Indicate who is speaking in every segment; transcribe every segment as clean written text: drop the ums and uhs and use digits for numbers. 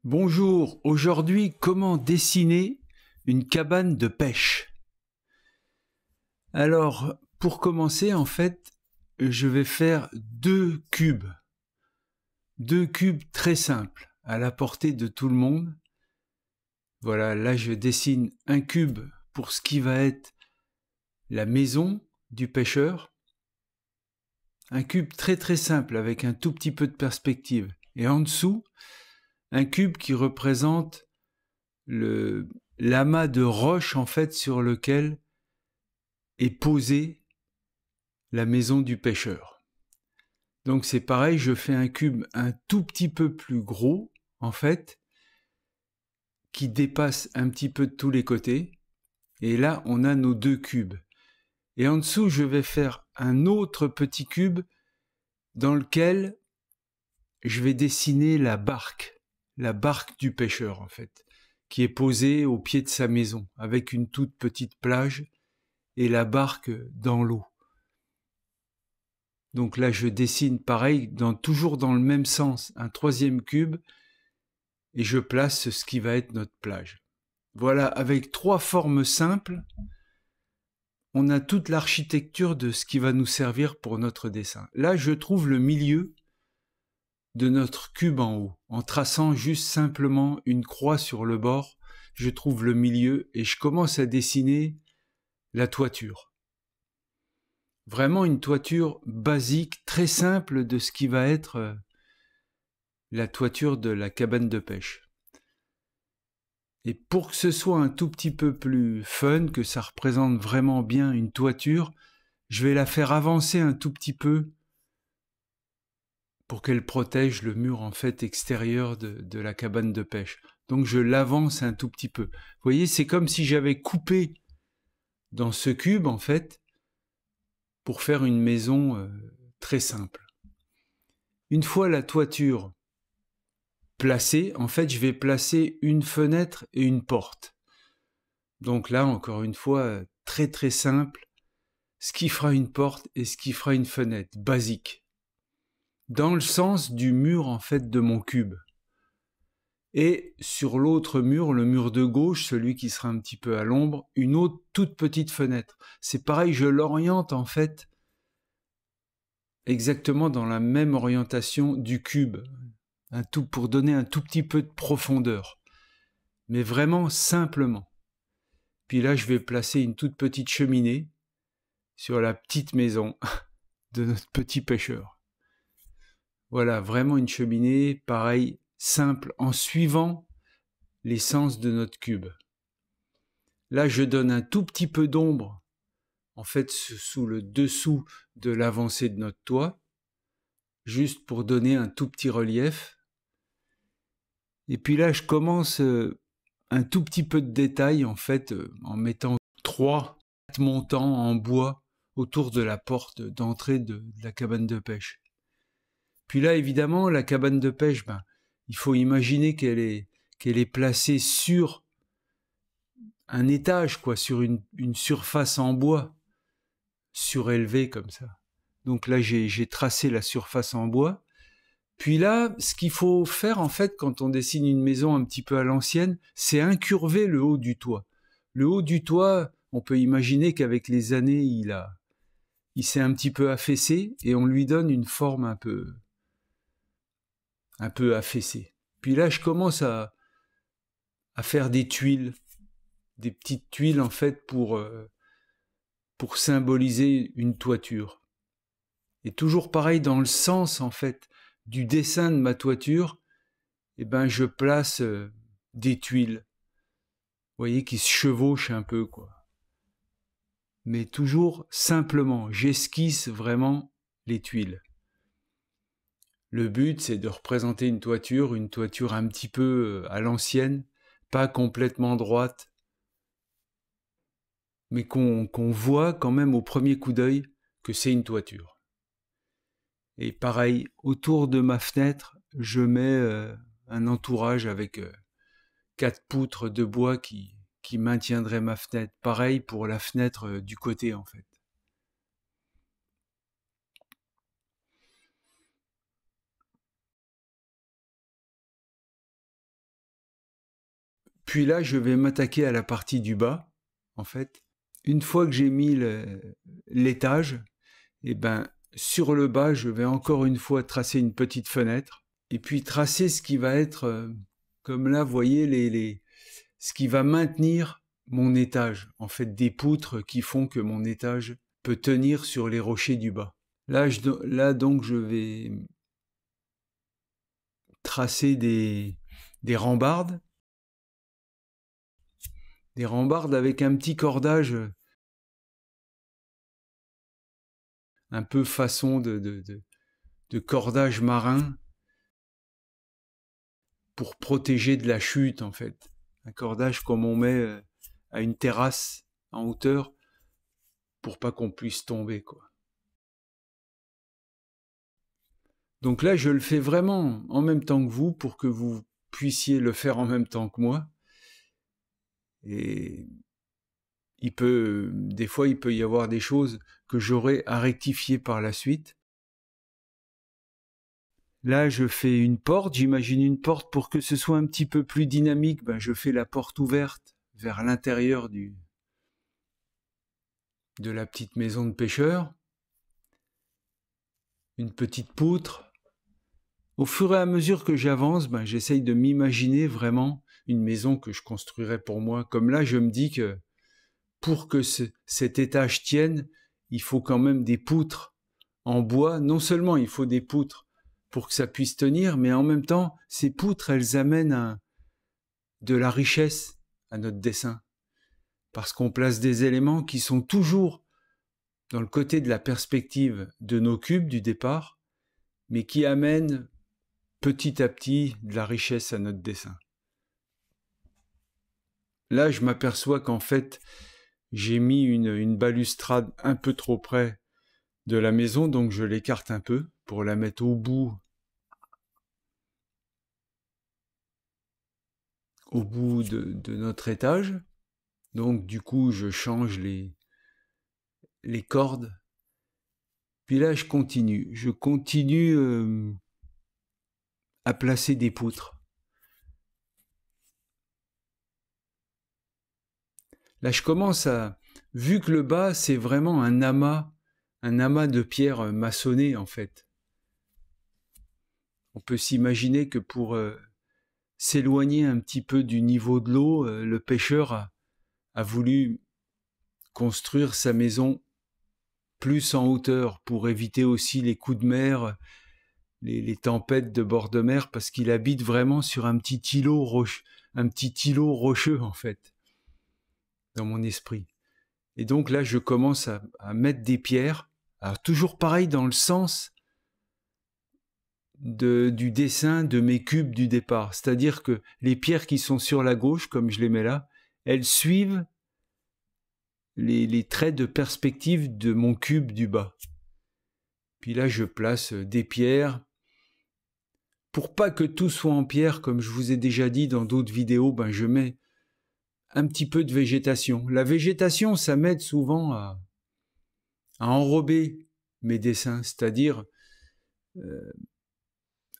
Speaker 1: Bonjour, aujourd'hui comment dessiner une cabane de pêche? Alors pour commencer en fait je vais faire deux cubes très simples à la portée de tout le monde. Voilà, là je dessine un cube pour ce qui va être la maison du pêcheur, un cube très simple avec un tout petit peu de perspective, et en dessous un cube qui représente l'amas de roches en fait sur lequel est posée la maison du pêcheur. Donc c'est pareil, je fais un cube un tout petit peu plus gros en fait, qui dépasse un petit peu de tous les côtés, et là on a nos deux cubes. Et en dessous je vais faire un autre petit cube dans lequel je vais dessiner la barque du pêcheur en fait, qui est posée au pied de sa maison, avec une toute petite plage et la barque dans l'eau. Donc là, je dessine pareil, toujours dans le même sens, un troisième cube, et je place ce qui va être notre plage. Voilà, avec trois formes simples, on a toute l'architecture de ce qui va nous servir pour notre dessin. Là, je trouve le milieu de notre cube en haut. En traçant juste simplement une croix sur le bord, je trouve le milieu et je commence à dessiner la toiture. Vraiment une toiture basique, très simple de ce qui va être la toiture de la cabane de pêche. Et pour que ce soit un tout petit peu plus fun, que ça représente vraiment bien une toiture, je vais la faire avancer un tout petit peu pour qu'elle protège le mur en fait extérieur de la cabane de pêche. Donc je l'avance un tout petit peu. Vous voyez, c'est comme si j'avais coupé dans ce cube en fait pour faire une maison très simple. Une fois la toiture placée, en fait je vais placer une fenêtre et une porte. Donc là encore une fois très simple, ce qui fera une porte et ce qui fera une fenêtre, basique. Dans le sens du mur en fait de mon cube. Et sur l'autre mur, le mur de gauche, celui qui sera un petit peu à l'ombre, une autre toute petite fenêtre. C'est pareil, je l'oriente en fait exactement dans la même orientation du cube, pour donner un tout petit peu de profondeur, mais vraiment simplement. Puis là, je vais placer une toute petite cheminée sur la petite maison de notre petit pêcheur. Voilà, vraiment une cheminée, pareil, simple, en suivant les sens de notre cube. Là, je donne un tout petit peu d'ombre, en fait, sous le dessous de l'avancée de notre toit, juste pour donner un tout petit relief. Et puis là, je commence un tout petit peu de détail, en fait, en mettant 3 montants en bois autour de la porte d'entrée de la cabane de pêche. Puis là, évidemment, la cabane de pêche, il faut imaginer qu'elle est placée sur un étage, quoi, sur une surface en bois, surélevée comme ça. Donc là, j'ai tracé la surface en bois. Puis là, ce qu'il faut faire, en fait, quand on dessine une maison un petit peu à l'ancienne, c'est incurver le haut du toit. Le haut du toit, on peut imaginer qu'avec les années, il s'est un petit peu affaissé et on lui donne une forme un peu affaissée. Puis là, je commence à faire des tuiles, des petites tuiles, en fait, pour symboliser une toiture. Et toujours pareil, dans le sens, en fait, du dessin de ma toiture, je place des tuiles, vous voyez, qui se chevauchent un peu, quoi. Mais toujours simplement, j'esquisse vraiment les tuiles. Le but, c'est de représenter une toiture un petit peu à l'ancienne, pas complètement droite, mais qu'on voit quand même au premier coup d'œil que c'est une toiture. Et pareil, autour de ma fenêtre, je mets un entourage avec 4 poutres de bois qui maintiendraient ma fenêtre. Pareil pour la fenêtre du côté, en fait. Puis là, je vais m'attaquer à la partie du bas, en fait. Une fois que j'ai mis l'étage, et ben, sur le bas, je vais encore une fois tracer une petite fenêtre, et puis tracer ce qui va être, comme là, vous voyez, ce qui va maintenir mon étage. En fait, des poutres qui font que mon étage peut tenir sur les rochers du bas. Là donc, je vais tracer des rambardes. Des rambardes avec un petit cordage un peu façon de cordage marin pour protéger de la chute, en fait. Un cordage comme on met à une terrasse en hauteur pour pas qu'on puisse tomber, quoi. Donc là, je le fais vraiment en même temps que vous pour que vous puissiez le faire en même temps que moi. Et des fois, il peut y avoir des choses que j'aurai à rectifier par la suite. Là, je fais une porte, j'imagine une porte pour que ce soit un petit peu plus dynamique. Ben, je fais la porte ouverte vers l'intérieur de la petite maison de pêcheur. Une petite poutre. Au fur et à mesure que j'avance, ben, j'essaye de m'imaginer vraiment une maison que je construirais pour moi. Comme là, je me dis que pour que cet étage tienne, il faut quand même des poutres en bois. Non seulement il faut des poutres pour que ça puisse tenir, mais en même temps, ces poutres, elles amènent de la richesse à notre dessin. Parce qu'on place des éléments qui sont toujours dans le côté de la perspective de nos cubes du départ, mais qui amènent petit à petit de la richesse à notre dessin. Là, je m'aperçois qu'en fait, j'ai mis une balustrade un peu trop près de la maison, donc je l'écarte un peu pour la mettre au bout de notre étage. Donc du coup, je change les cordes. Puis là, je continue à placer des poutres. Là, vu que le bas, c'est vraiment un amas de pierres maçonnées, en fait. On peut s'imaginer que pour s'éloigner un petit peu du niveau de l'eau, le pêcheur a voulu construire sa maison plus en hauteur pour éviter aussi les coups de mer, les tempêtes de bord de mer, parce qu'il habite vraiment sur un petit îlot rocheux, en fait, dans mon esprit. Et donc là, je commence à mettre des pierres, alors toujours pareil dans le sens du dessin de mes cubes du départ. C'est-à-dire que les pierres qui sont sur la gauche, comme je les mets là, elles suivent les traits de perspective de mon cube du bas. Puis là, je place des pierres. Pour pas que tout soit en pierre, comme je vous ai déjà dit dans d'autres vidéos, ben je mets un petit peu de végétation. La végétation, ça m'aide souvent à enrober mes dessins, c'est-à-dire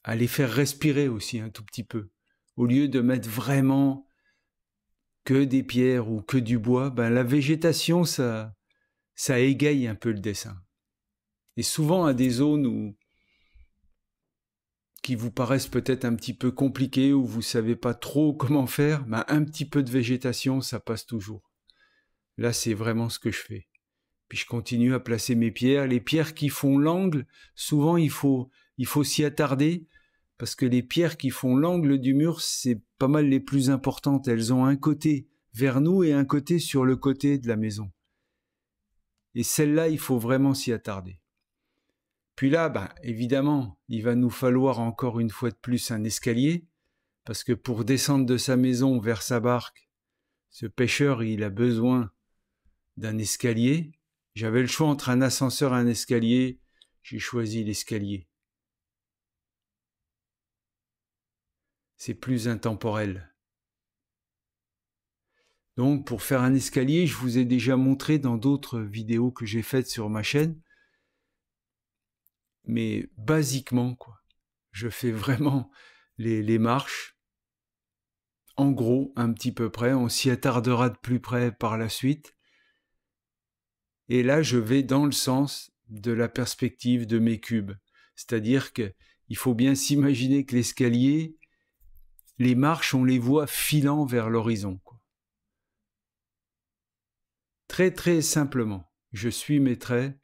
Speaker 1: à les faire respirer aussi un tout petit peu. Au lieu de mettre vraiment que des pierres ou que du bois, ben la végétation, ça égaye un peu le dessin. Et souvent à des zones qui vous paraissent peut-être un petit peu compliquées, où vous savez pas trop comment faire, ben un petit peu de végétation, ça passe toujours. Là, c'est vraiment ce que je fais. Puis je continue à placer mes pierres. Les pierres qui font l'angle, souvent il faut s'y attarder, parce que les pierres qui font l'angle du mur, c'est pas mal les plus importantes. Elles ont un côté vers nous et un côté sur le côté de la maison. Et celle-là, il faut vraiment s'y attarder. Puis là, ben, évidemment, il va nous falloir encore une fois de plus un escalier, parce que pour descendre de sa maison vers sa barque, ce pêcheur, il a besoin d'un escalier. J'avais le choix entre un ascenseur et un escalier. J'ai choisi l'escalier. C'est plus intemporel. Donc, pour faire un escalier, je vous ai déjà montré dans d'autres vidéos que j'ai faites sur ma chaîne. Mais basiquement, quoi, je fais vraiment les marches en gros un petit peu près, on s'y attardera de plus près par la suite. Et là, je vais dans le sens de la perspective de mes cubes. C'est-à-dire qu'il faut bien s'imaginer que l'escalier, les marches, on les voit filant vers l'horizon. Très très simplement, je suis mes traits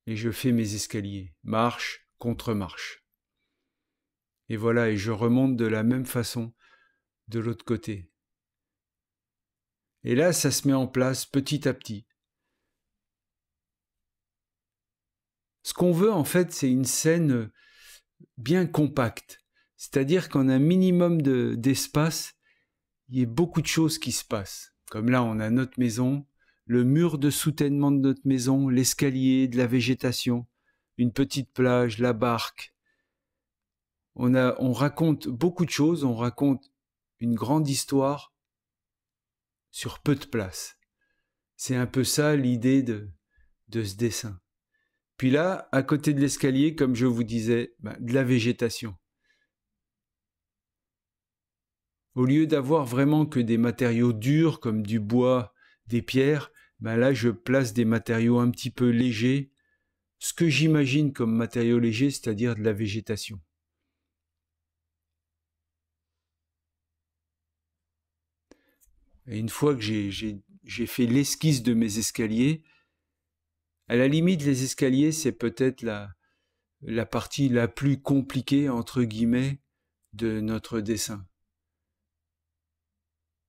Speaker 1: et je fais mes escaliers, marche contre marche. Et voilà, et je remonte de la même façon de l'autre côté. Et là, ça se met en place petit à petit. Ce qu'on veut, en fait, c'est une scène bien compacte. C'est-à-dire qu'en un minimum d'espace, il y a beaucoup de choses qui se passent. Comme là, on a notre maison, le mur de soutènement de notre maison, l'escalier, de la végétation, une petite plage, la barque. On raconte beaucoup de choses, on raconte une grande histoire sur peu de place. C'est un peu ça l'idée de ce dessin. Puis là, à côté de l'escalier, comme je vous disais, de la végétation. Au lieu d'avoir vraiment que des matériaux durs comme du bois, des pierres, là je place des matériaux un petit peu légers, ce que j'imagine comme matériaux légers, c'est-à-dire de la végétation. Et une fois que j'ai fait l'esquisse de mes escaliers, à la limite, les escaliers, c'est peut-être la partie la plus compliquée, entre guillemets, de notre dessin.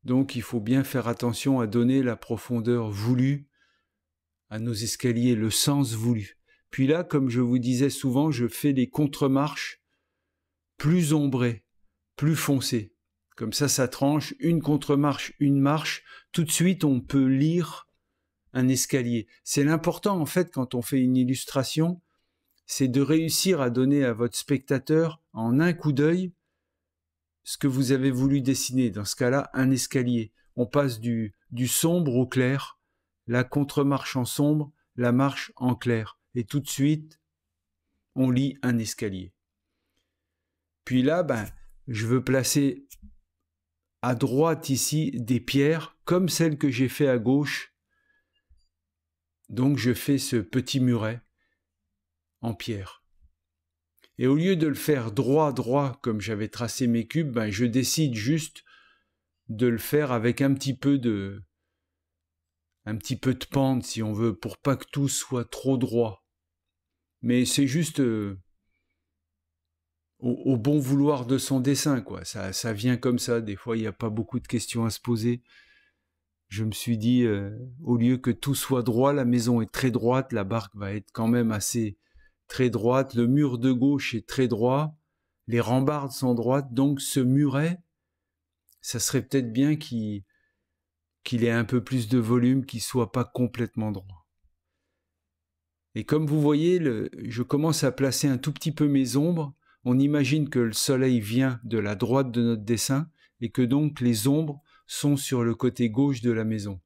Speaker 1: Donc il faut bien faire attention à donner la profondeur voulue à nos escaliers, le sens voulu. Puis là, comme je vous disais souvent, je fais les contre-marches plus ombrées, plus foncées. Comme ça tranche, une contre-marche, une marche. Tout de suite, on peut lire un escalier. C'est l'important, en fait, quand on fait une illustration, c'est de réussir à donner à votre spectateur, en un coup d'œil, ce que vous avez voulu dessiner. Dans ce cas-là, un escalier. On passe du sombre au clair, la contre-marche en sombre, la marche en clair. Et tout de suite, on lit un escalier. Puis là, je veux placer à droite ici des pierres, comme celles que j'ai fait à gauche. Donc je fais ce petit muret en pierre. Et au lieu de le faire droit, comme j'avais tracé mes cubes, je décide juste de le faire avec un petit peu de pente, si on veut, pour pas que tout soit trop droit. Mais c'est juste au bon vouloir de son dessin, quoi. Ça vient comme ça. Des fois, il n'y a pas beaucoup de questions à se poser. Je me suis dit, au lieu que tout soit droit, la maison est très droite, la barque va être quand même assez très droite, le mur de gauche est très droit, les rambardes sont droites, donc ce muret, ça serait peut-être bien qu'il ait un peu plus de volume, qu'il soit pas complètement droit. Et comme vous voyez, je commence à placer un tout petit peu mes ombres. On imagine que le soleil vient de la droite de notre dessin et que donc les ombres sont sur le côté gauche de la maison.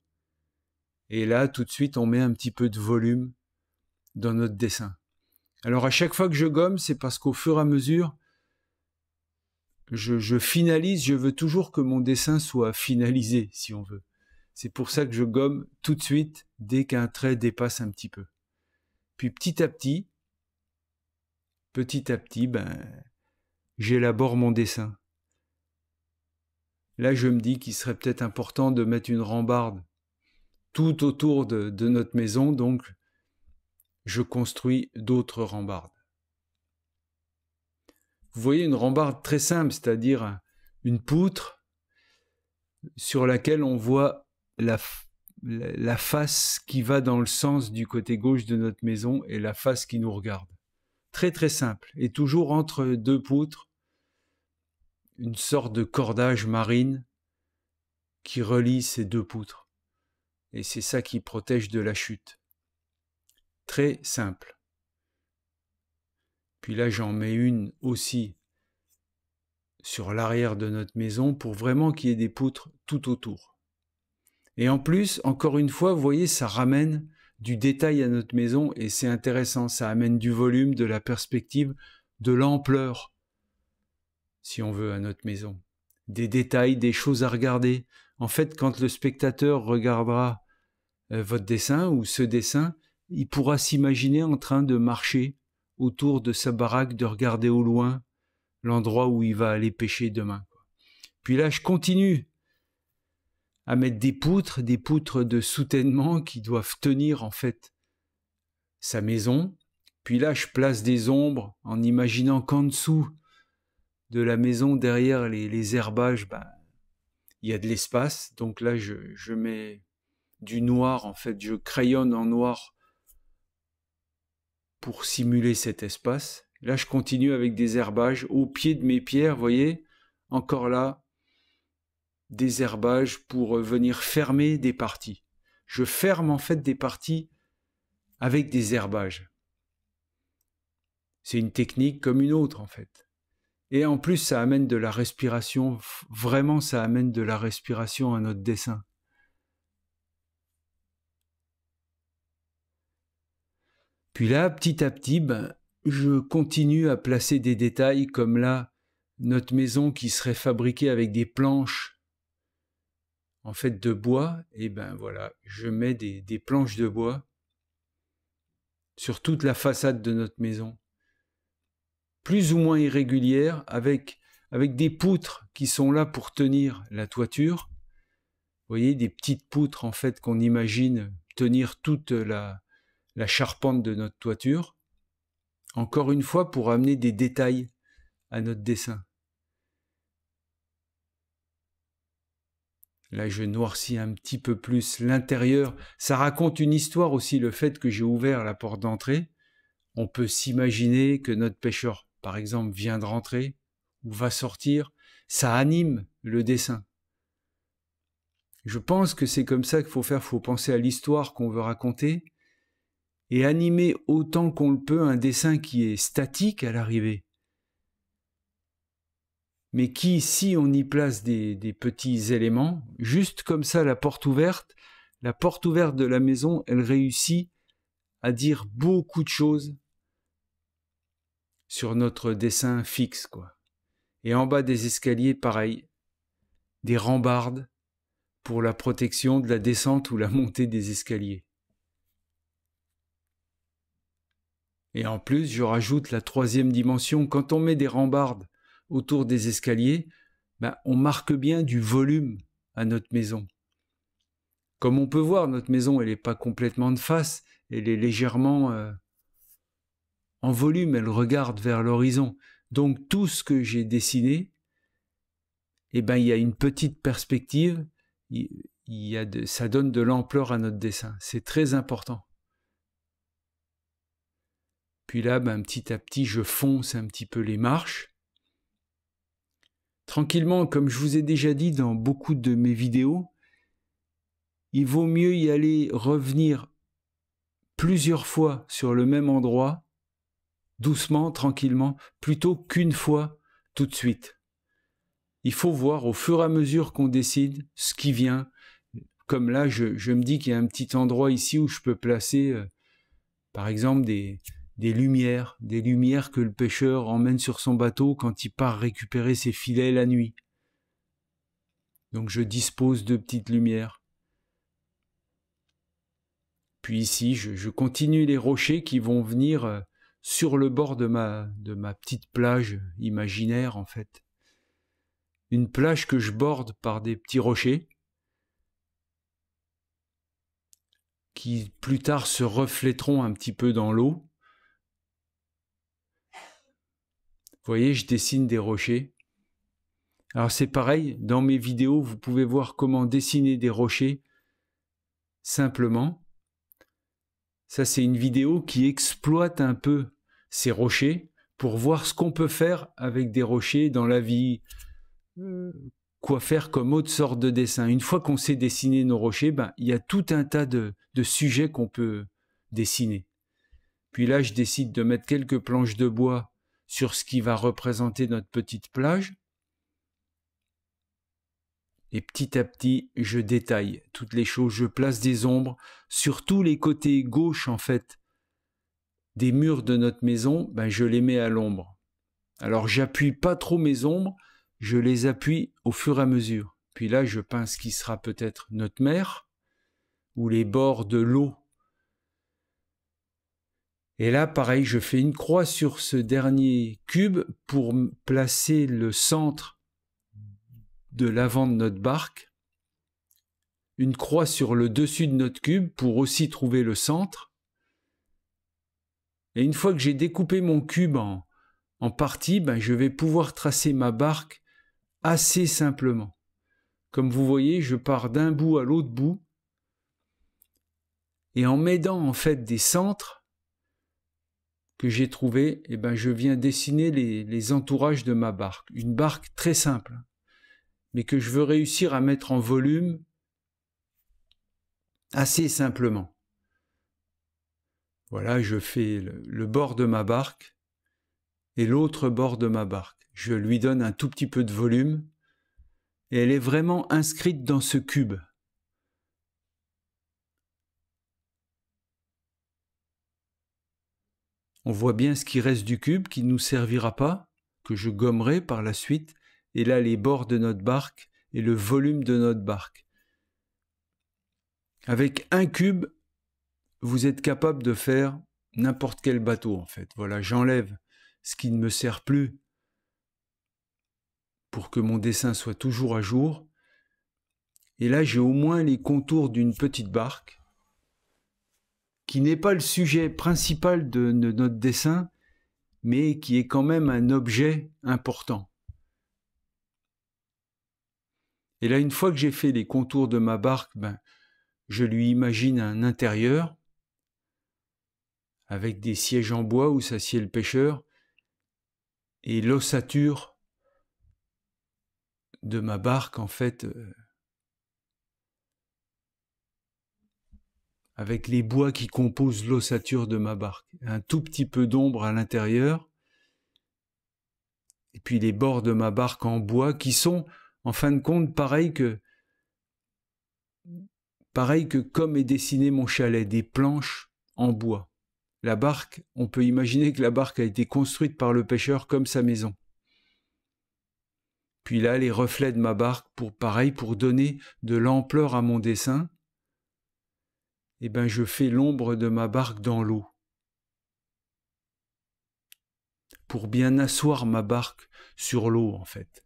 Speaker 1: Et là, tout de suite, on met un petit peu de volume dans notre dessin. Alors à chaque fois que je gomme, c'est parce qu'au fur et à mesure, je finalise, je veux toujours que mon dessin soit finalisé, si on veut. C'est pour ça que je gomme tout de suite dès qu'un trait dépasse un petit peu. Puis petit à petit, j'élabore mon dessin. Là, je me dis qu'il serait peut-être important de mettre une rambarde tout autour de notre maison, donc je construis d'autres rambardes. Vous voyez une rambarde très simple, c'est-à-dire une poutre sur laquelle on voit la face qui va dans le sens du côté gauche de notre maison et la face qui nous regarde. Très très simple, et toujours entre deux poutres, une sorte de cordage marine qui relie ces deux poutres. Et c'est ça qui protège de la chute. Très simple. Puis là, j'en mets une aussi sur l'arrière de notre maison pour vraiment qu'il y ait des poutres tout autour. Et en plus, encore une fois, vous voyez, ça ramène du détail à notre maison et c'est intéressant, ça amène du volume, de la perspective, de l'ampleur, si on veut, à notre maison. des détails, des choses à regarder. En fait, quand le spectateur regardera votre dessin ou ce dessin, il pourra s'imaginer en train de marcher autour de sa baraque, de regarder au loin l'endroit où il va aller pêcher demain. Puis là, je continue à mettre des poutres de soutènement qui doivent tenir en fait sa maison. Puis là, je place des ombres en imaginant qu'en dessous de la maison, derrière les herbages, il y a de l'espace. Donc là, je mets du noir, en fait, je crayonne en noir pour simuler cet espace. Là, je continue avec des herbages au pied de mes pierres, vous voyez, encore là, des herbages pour venir fermer des parties. Je ferme en fait des parties avec des herbages. C'est une technique comme une autre en fait. Et en plus, ça amène de la respiration, vraiment ça amène de la respiration à notre dessin. Puis là, petit à petit, je continue à placer des détails comme là, notre maison qui serait fabriquée avec des planches en fait de bois, et voilà, je mets des planches de bois sur toute la façade de notre maison, plus ou moins irrégulières, avec des poutres qui sont là pour tenir la toiture. Vous voyez, des petites poutres en fait qu'on imagine tenir toute la charpente de notre toiture. Encore une fois, pour amener des détails à notre dessin. Là, je noircis un petit peu plus l'intérieur. Ça raconte une histoire aussi, le fait que j'ai ouvert la porte d'entrée. On peut s'imaginer que notre pêcheur, par exemple, vient de rentrer ou va sortir. Ça anime le dessin. Je pense que c'est comme ça qu'il faut faire. Il faut penser à l'histoire qu'on veut raconter et animer autant qu'on le peut un dessin qui est statique à l'arrivée, mais qui, si on y place des petits éléments, juste comme ça, la porte ouverte de la maison, elle réussit à dire beaucoup de choses sur notre dessin fixe, quoi. Et en bas des escaliers, pareil, des rambardes pour la protection de la descente ou la montée des escaliers. Et en plus, je rajoute la troisième dimension. Quand on met des rambardes autour des escaliers, on marque bien du volume à notre maison. Comme on peut voir, notre maison, elle n'est pas complètement de face, elle est légèrement en volume, elle regarde vers l'horizon. Donc tout ce que j'ai dessiné, il y a une petite perspective, ça donne de l'ampleur à notre dessin. C'est très important. Puis là, petit à petit, je fonce un petit peu les marches. Tranquillement, comme je vous ai déjà dit dans beaucoup de mes vidéos, il vaut mieux y aller revenir plusieurs fois sur le même endroit, doucement, tranquillement, plutôt qu'une fois tout de suite. Il faut voir au fur et à mesure qu'on décide ce qui vient. Comme là, je me dis qu'il y a un petit endroit ici où je peux placer, par exemple, des lumières que le pêcheur emmène sur son bateau quand il part récupérer ses filets la nuit. Donc je dispose de petites lumières. Puis ici, je continue les rochers qui vont venir sur le bord de ma petite plage imaginaire en fait. Une plage que je borde par des petits rochers qui plus tard se reflèteront un petit peu dans l'eau. Vous voyez, je dessine des rochers. Alors c'est pareil, dans mes vidéos, vous pouvez voir comment dessiner des rochers simplement. Ça, c'est une vidéo qui exploite un peu ces rochers pour voir ce qu'on peut faire avec des rochers dans la vie, quoi faire comme autre sorte de dessin. Une fois qu'on sait dessiner nos rochers, il y a tout un tas de sujets qu'on peut dessiner. Puis là, je décide de mettre quelques planches de bois sur ce qui va représenter notre petite plage. Et petit à petit, je détaille toutes les choses. Je place des ombres sur tous les côtés gauche, en fait, des murs de notre maison. Je les mets à l'ombre. Alors, j'appuie pas trop mes ombres. je les appuie au fur et à mesure. Puis là, je peins ce qui sera peut-être notre mer, ou les bords de l'eau. Et là, pareil, je fais une croix sur ce dernier cube pour placer le centre de l'avant de notre barque, une croix sur le dessus de notre cube pour aussi trouver le centre. Et une fois que j'ai découpé mon cube en parties, je vais pouvoir tracer ma barque assez simplement. Comme vous voyez, je pars d'un bout à l'autre bout, et en m'aidant en fait des centres que j'ai trouvés, je viens dessiner les entourages de ma barque. Une barque très simple, mais que je veux réussir à mettre en volume assez simplement. Voilà, je fais le bord de ma barque et l'autre bord de ma barque. Je lui donne un tout petit peu de volume et elle est vraiment inscrite dans ce cube. On voit bien ce qui reste du cube qui ne nous servira pas, que je gommerai par la suite, et là les bords de notre barque et le volume de notre barque. Avec un cube, vous êtes capable de faire n'importe quel bateau en fait. Voilà, j'enlève ce qui ne me sert plus pour que mon dessin soit toujours à jour. Et là, j'ai au moins les contours d'une petite barque qui n'est pas le sujet principal de notre dessin, mais qui est quand même un objet important. Et là, une fois que j'ai fait les contours de ma barque, je lui imagine un intérieur avec des sièges en bois où s'assied le pêcheur et l'ossature de ma barque, en fait, avec les bois qui composent l'ossature de ma barque. Un tout petit peu d'ombre à l'intérieur. Et puis les bords de ma barque en bois qui sont, en fin de compte, pareil que comme est dessiné mon chalet, des planches en bois. La barque, on peut imaginer que la barque a été construite par le pêcheur comme sa maison. Puis là, les reflets de ma barque, pour donner de l'ampleur à mon dessin, je fais l'ombre de ma barque dans l'eau. Pour bien asseoir ma barque sur l'eau, en fait.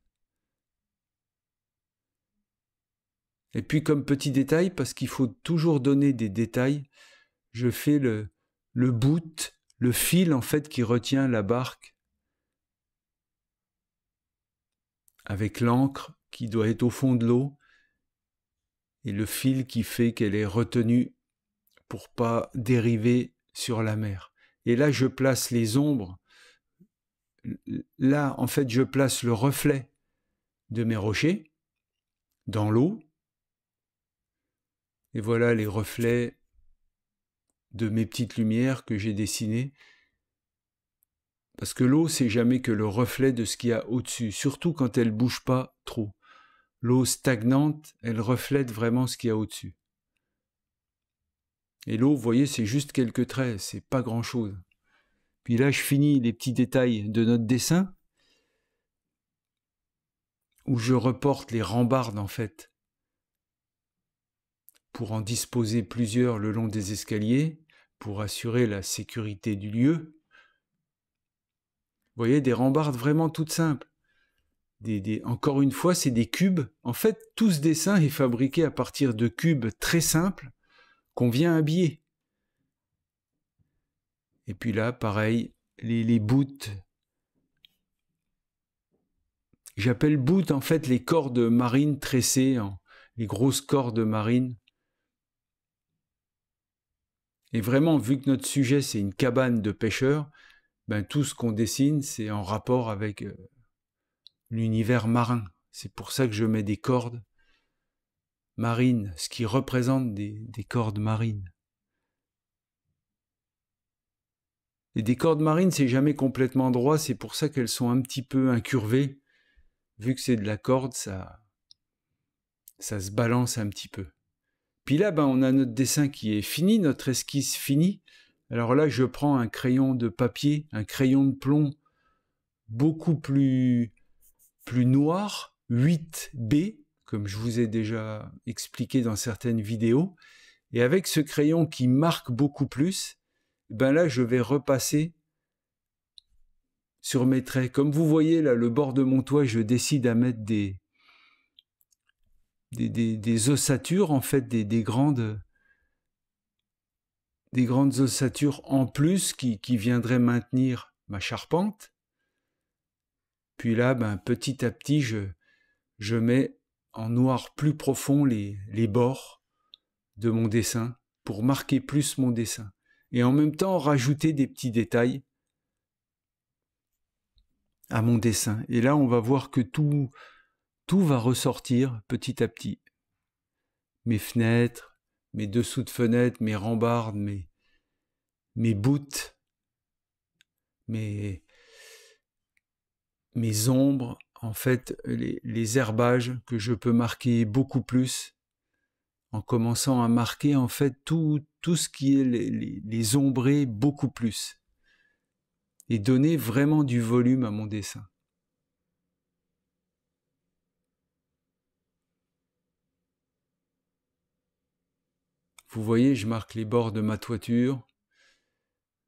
Speaker 1: Et puis, comme petit détail, parce qu'il faut toujours donner des détails, je fais le bout, le fil, en fait, qui retient la barque avec l'ancre qui doit être au fond de l'eau et le fil qui fait qu'elle est retenue pour pas dériver sur la mer. Et là, je place les ombres. Là, en fait, je place le reflet de mes rochers dans l'eau. Et voilà les reflets de mes petites lumières que j'ai dessinées. Parce que l'eau, c'est jamais que le reflet de ce qu'il y a au-dessus, surtout quand elle bouge pas trop. L'eau stagnante, elle reflète vraiment ce qu'il y a au-dessus. Et l'eau, vous voyez, c'est juste quelques traits, c'est pas grand-chose. Puis là, je finis les petits détails de notre dessin, où je reporte les rambardes, en fait, pour en disposer plusieurs le long des escaliers, pour assurer la sécurité du lieu. Vous voyez, des rambardes vraiment toutes simples. Encore une fois, c'est des cubes. En fait, tout ce dessin est fabriqué à partir de cubes très simples qu'on vient habiller. Et puis là, pareil, les bouts. J'appelle bouts, en fait, les cordes marines tressées, les grosses cordes marines. Et vraiment, vu que notre sujet, c'est une cabane de pêcheurs, tout ce qu'on dessine, c'est en rapport avec l'univers marin. C'est pour ça que je mets des cordes marines, ce qui représente des cordes marines. Et des cordes marines, c'est jamais complètement droit, c'est pour ça qu'elles sont un petit peu incurvées. Vu que c'est de la corde, ça se balance un petit peu. Puis là, on a notre dessin qui est fini, notre esquisse finie. Alors là, je prends un crayon de papier, un crayon de plomb beaucoup plus plus noir, 8B, comme je vous ai déjà expliqué dans certaines vidéos. Et avec ce crayon qui marque beaucoup plus, ben là, je vais repasser sur mes traits. Comme vous voyez, là, le bord de mon toit, je décide à mettre des ossatures, en fait, des grandes ossatures en plus qui viendraient maintenir ma charpente. Puis là, ben, petit à petit, je mets en noir plus profond les bords de mon dessin pour marquer plus mon dessin. Et en même temps, rajouter des petits détails à mon dessin. Et là, on va voir que tout va ressortir petit à petit. Mes fenêtres, mes dessous de fenêtres, mes rambardes, mes voûtes, mes ombres, en fait, les herbages que je peux marquer beaucoup plus en commençant à marquer en fait tout ce qui est les ombrés beaucoup plus et donner vraiment du volume à mon dessin. Vous voyez, je marque les bords de ma toiture,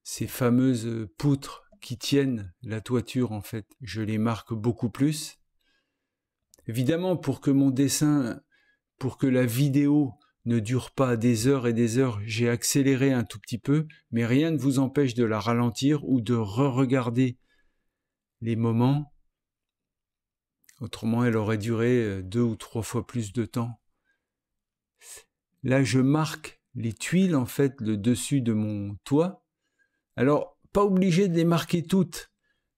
Speaker 1: ces fameuses poutres qui tiennent la toiture en fait, je les marque beaucoup plus. Évidemment, pour que mon dessin, pour que la vidéo ne dure pas des heures et des heures, j'ai accéléré un tout petit peu, mais rien ne vous empêche de la ralentir ou de re-regarder les moments. Autrement, elle aurait duré 2 ou 3 fois plus de temps. Là, je marque les tuiles, en fait, le dessus de mon toit. Alors, pas obligé de les marquer toutes.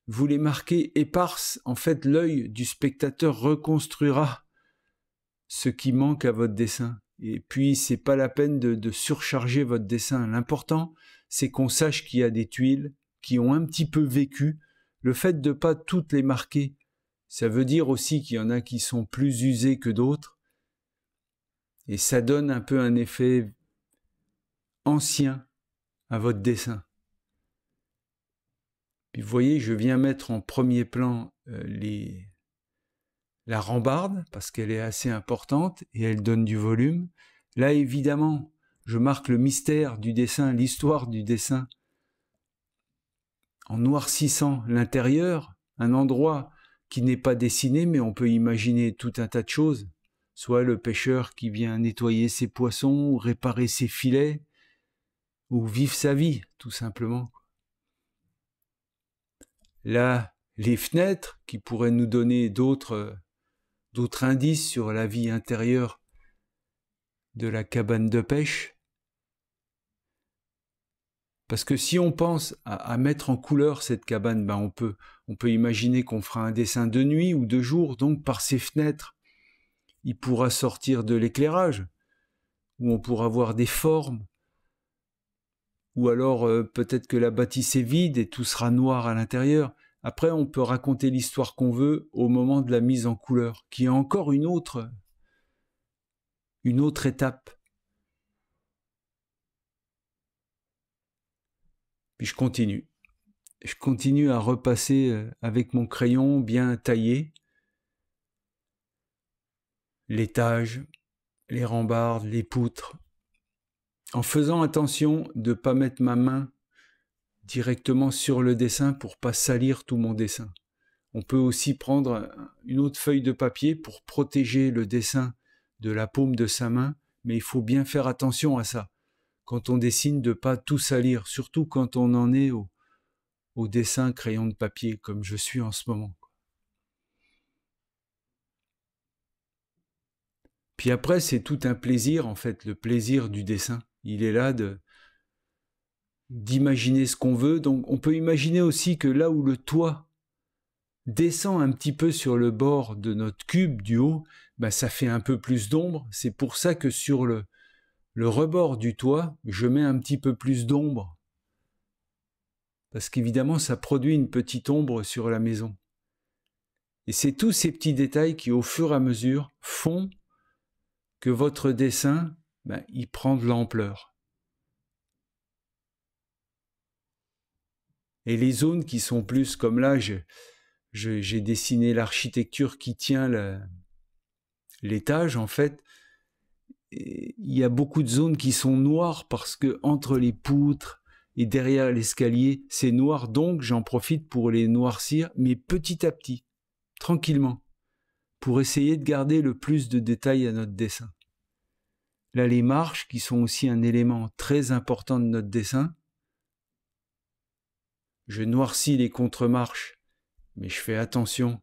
Speaker 1: Vous les marquez éparses. En fait, l'œil du spectateur reconstruira ce qui manque à votre dessin. Et puis, c'est pas la peine de surcharger votre dessin. L'important, c'est qu'on sache qu'il y a des tuiles qui ont un petit peu vécu. Le fait de pas toutes les marquer, ça veut dire aussi qu'il y en a qui sont plus usées que d'autres. Et ça donne un peu un effet ancien à votre dessin. Puis vous voyez, je viens mettre en premier plan la rambarde, parce qu'elle est assez importante et elle donne du volume. Là, évidemment, je marque le mystère du dessin, l'histoire du dessin, en noircissant l'intérieur, un endroit qui n'est pas dessiné, mais on peut imaginer tout un tas de choses. Soit le pêcheur qui vient nettoyer ses poissons, ou réparer ses filets, ou vivre sa vie, tout simplement. Là, les fenêtres qui pourraient nous donner d'autres indices sur la vie intérieure de la cabane de pêche. Parce que si on pense à mettre en couleur cette cabane, ben on peut imaginer qu'on fera un dessin de nuit ou de jour, donc par ces fenêtres, il pourra sortir de l'éclairage, où on pourra voir des formes, ou alors peut-être que la bâtisse est vide et tout sera noir à l'intérieur. Après, on peut raconter l'histoire qu'on veut au moment de la mise en couleur, qui est encore une autre étape. Puis je continue à repasser avec mon crayon bien taillé l'étage, les rambardes, les poutres, en faisant attention de ne pas mettre ma main directement sur le dessin pour pas salir tout mon dessin. On peut aussi prendre une autre feuille de papier pour protéger le dessin de la paume de sa main, mais il faut bien faire attention à ça. Quand on dessine, de ne pas tout salir, surtout quand on en est au dessin crayon de papier, comme je suis en ce moment. Puis après, c'est tout un plaisir, en fait, le plaisir du dessin. Il est là d'imaginer ce qu'on veut. Donc on peut imaginer aussi que là où le toit descend un petit peu sur le bord de notre cube du haut, ben ça fait un peu plus d'ombre. C'est pour ça que sur le rebord du toit, je mets un petit peu plus d'ombre. Parce qu'évidemment, ça produit une petite ombre sur la maison. Et c'est tous ces petits détails qui, au fur et à mesure, font que votre dessin, ben, il prend de l'ampleur. Et les zones qui sont plus comme là, j'ai dessiné l'architecture qui tient l'étage, en fait. Et il y a beaucoup de zones qui sont noires parce que entre les poutres et derrière l'escalier, c'est noir, donc j'en profite pour les noircir, mais petit à petit, tranquillement, pour essayer de garder le plus de détails à notre dessin. Là, les marches, qui sont aussi un élément très important de notre dessin, je noircis les contre-marches, mais je fais attention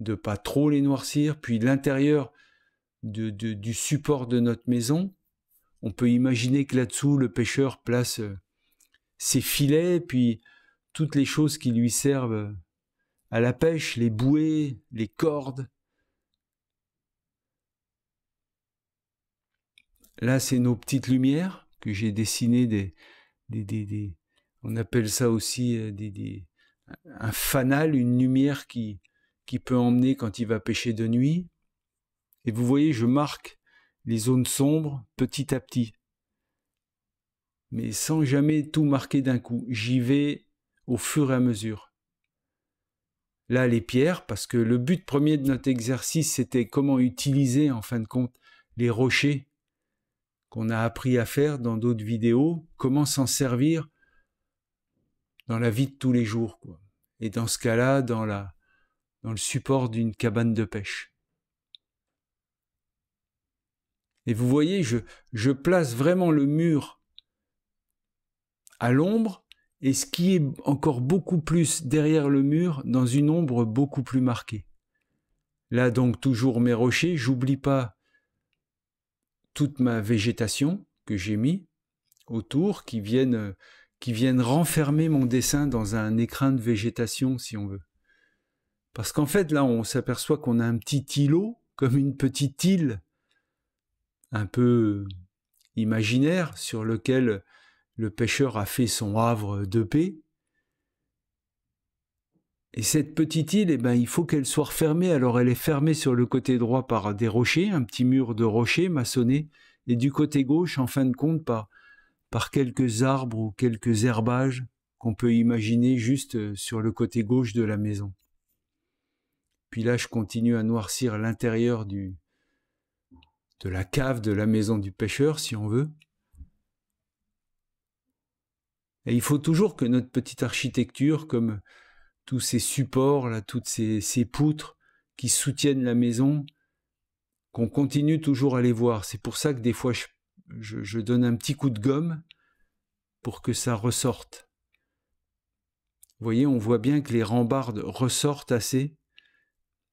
Speaker 1: de ne pas trop les noircir. Puis l'intérieur du support de notre maison, on peut imaginer que là-dessous, le pêcheur place ses filets, puis toutes les choses qui lui servent à la pêche, les bouées, les cordes. Là, c'est nos petites lumières que j'ai dessinées, on appelle ça aussi un fanal, une lumière qui peut emmener quand il va pêcher de nuit. Et vous voyez, je marque les zones sombres petit à petit, mais sans jamais tout marquer d'un coup. J'y vais au fur et à mesure. Là, les pierres, parce que le but premier de notre exercice, c'était comment utiliser, en fin de compte, les rochers qu'on a appris à faire dans d'autres vidéos, comment s'en servir dans la vie de tous les jours, quoi. Et dans ce cas-là, dans le support d'une cabane de pêche. Et vous voyez, je place vraiment le mur à l'ombre, et ce qui est encore beaucoup plus derrière le mur, dans une ombre beaucoup plus marquée. Là donc toujours mes rochers, j'oublie pas toute ma végétation que j'ai mis autour, qui viennent renfermer mon dessin dans un écrin de végétation, si on veut. Parce qu'en fait, là, on s'aperçoit qu'on a un petit îlot, comme une petite île, un peu imaginaire, sur lequel le pêcheur a fait son havre de paix. Et cette petite île, eh ben, il faut qu'elle soit refermée. Alors elle est fermée sur le côté droit par des rochers, un petit mur de rochers maçonnés, et du côté gauche, en fin de compte, par quelques arbres ou quelques herbages qu'on peut imaginer juste sur le côté gauche de la maison. Puis là, je continue à noircir l'intérieur de la cave de la maison du pêcheur, si on veut. Et il faut toujours que notre petite architecture, comme tous ces supports, là, toutes ces poutres qui soutiennent la maison, qu'on continue toujours à les voir. C'est pour ça que des fois, je donne un petit coup de gomme pour que ça ressorte. Vous voyez, on voit bien que les rambardes ressortent assez.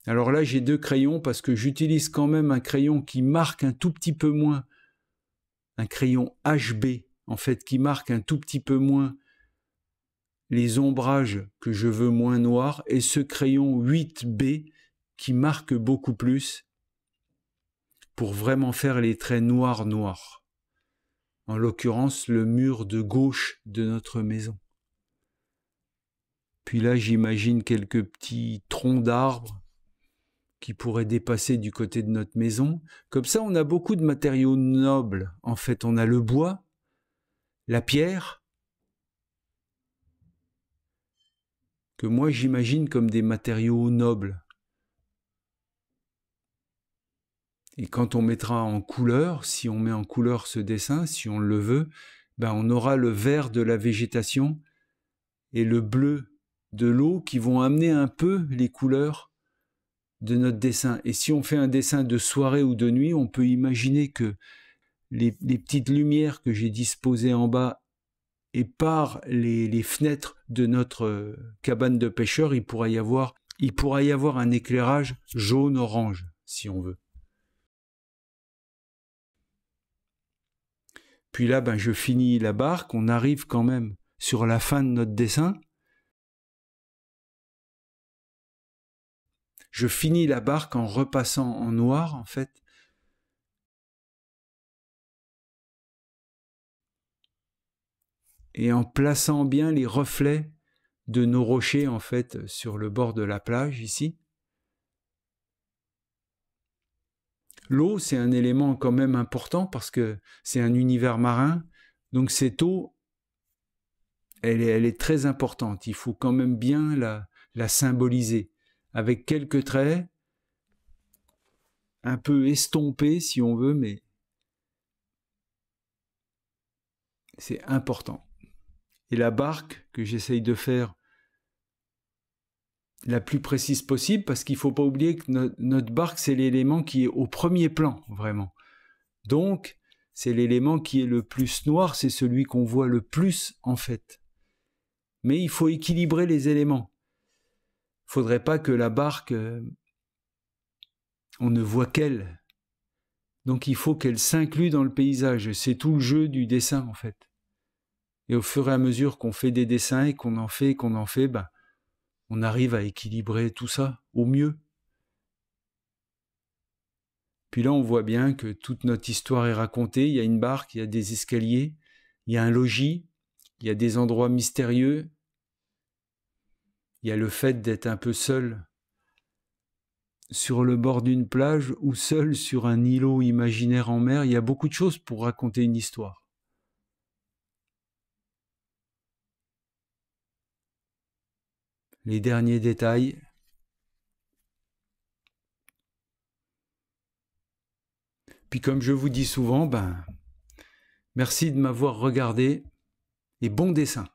Speaker 1: Alors là, j'ai 2 crayons parce que j'utilise quand même un crayon qui marque un tout petit peu moins, un crayon HB, en fait, qui marque un tout petit peu moins les ombrages que je veux moins noirs, et ce crayon 8B qui marque beaucoup plus pour vraiment faire les traits noirs. En l'occurrence, le mur de gauche de notre maison. Puis là, j'imagine quelques petits troncs d'arbres qui pourraient dépasser du côté de notre maison. Comme ça, on a beaucoup de matériaux nobles. En fait, on a le bois, la pierre, que moi j'imagine comme des matériaux nobles. Et quand on mettra en couleur, si on met en couleur ce dessin, si on le veut, ben on aura le vert de la végétation et le bleu de l'eau qui vont amener un peu les couleurs de notre dessin. Et si on fait un dessin de soirée ou de nuit, on peut imaginer que les petites lumières que j'ai disposées en bas et par les fenêtres de notre cabane de pêcheur, il pourra y avoir un éclairage jaune-orange, si on veut. Puis là, ben, je finis la barque, on arrive quand même sur la fin de notre dessin. Je finis la barque en repassant en noir, en fait. Et en plaçant bien les reflets de nos rochers, en fait, sur le bord de la plage, ici. L'eau, c'est un élément quand même important parce que c'est un univers marin. Donc cette eau, elle est très importante. Il faut quand même bien la symboliser. avec quelques traits, un peu estompés si on veut, mais c'est important. Et la barque que j'essaye de faire la plus précise possible, parce qu'il ne faut pas oublier que notre barque, c'est l'élément qui est au premier plan, vraiment. Donc, c'est l'élément qui est le plus noir, c'est celui qu'on voit le plus, en fait. Mais il faut équilibrer les éléments. Il ne faudrait pas que la barque, on ne voit qu'elle. Donc, il faut qu'elle s'inclue dans le paysage. C'est tout le jeu du dessin, en fait. Et au fur et à mesure qu'on fait des dessins et qu'on en fait, on arrive à équilibrer tout ça au mieux. Puis là, on voit bien que toute notre histoire est racontée. Il y a une barque, il y a des escaliers, il y a un logis, il y a des endroits mystérieux. Il y a le fait d'être un peu seul sur le bord d'une plage ou seul sur un îlot imaginaire en mer. Il y a beaucoup de choses pour raconter une histoire. Les derniers détails. Puis comme je vous dis souvent, merci de m'avoir regardé et bon dessin.